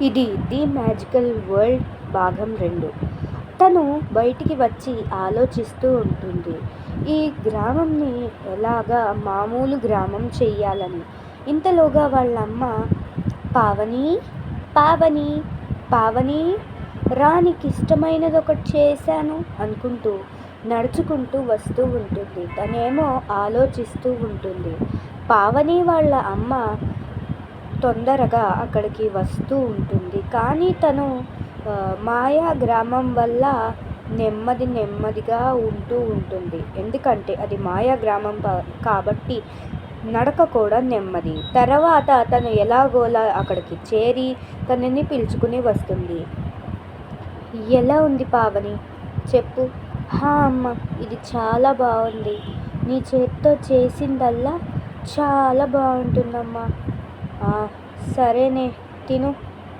ఇది the magical world భాగం 2. తను బయటికి వచ్చి ఆలోచిస్తూ ఉంటుంది. ఈ గ్రామంని ఎలాగా మామూలు గ్రామం చెయ్యాలని. ఇంతలోగా వాళ్ళమ్మ పావని పావని పావని రా, నీకిష్టమైనది ఒకటి చేశాను అనుకుంటూ నడుచుకుంటూ వస్తూ ఉంటుంది. తనేమో ఆలోచిస్తూ ఉంటుంది. పావని వాళ్ళ అమ్మ తొందరగా అక్కడికి వస్తూ ఉంటుంది. కానీ తను మాయా గ్రామం వల్ల నెమ్మదిగా ఉంటూ ఉంటుంది. ఎందుకంటే అది మాయా గ్రామం కాబట్టి నడక కూడా నెమ్మది. తర్వాత తను ఎలాగోలా అక్కడికి చేరి తనని పిలుచుకుని వస్తుంది. ఎలా ఉంది పావని, చెప్పు. హా అమ్మ, ఇది చాలా బాగుంది. నీ చేత్తో చేసిందల్లా చాలా బాగుంటుందమ్మా. సరేనే, తిను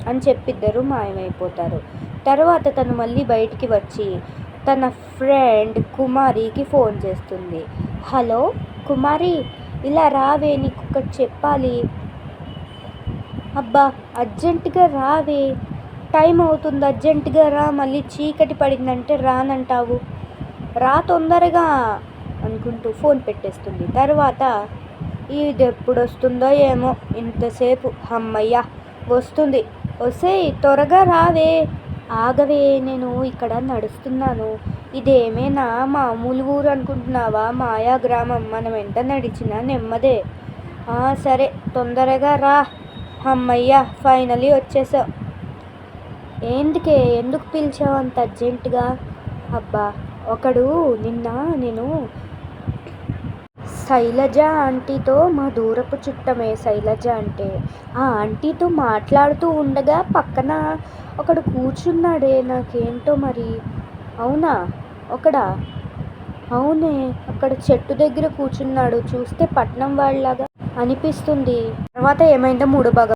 అని చెప్పిద్దరు మాయమైపోతారు. తర్వాత తను మళ్ళీ బయటికి వచ్చి తన ఫ్రెండ్ కుమారికి ఫోన్ చేస్తుంది. హలో కుమారి, ఇలా రావే, నీకు ఒకటి చెప్పాలి. అబ్బా, అర్జెంటుగా రావే, టైం అవుతుంది, అర్జెంటుగా రా. మళ్ళీ చీకటి పడిందంటే రానంటావు, రా తొందరగా అనుకుంటూ ఫోన్ పెట్టేస్తుంది. తర్వాత ఇది ఎప్పుడు వస్తుందో ఏమో, ఇంతసేపు అమ్మయ్య వస్తుంది, వసేయ్ త్వరగా రావే. ఆగవే, నేను ఇక్కడ నడుస్తున్నాను. ఇదేమైనా మామూలు ఊరు అనుకుంటున్నావా? మాయా గ్రామం, మనం ఎంత నడిచినా నెమ్మదే. సరే తొందరగా రా. అమ్మయ్య, ఫైనలీ వచ్చేసావు. ఎందుకు పిలిచావు అంత అర్జెంటుగా? అబ్బా, ఒకడు నిన్న నేను శైలజ ఆంటీతో, మా దూరపు చుట్టమే శైలజ అంటే, ఆ ఆంటీతో మాట్లాడుతూ ఉండగా పక్కన ఒకడు కూర్చున్నాడే. నాకేంటో మరి. అవునా? అవునే, అక్కడ చెట్టు దగ్గర కూర్చున్నాడు. చూస్తే పట్నం వాళ్ళలాగా అనిపిస్తుంది. తర్వాత ఏమైందో మూడో భాగం.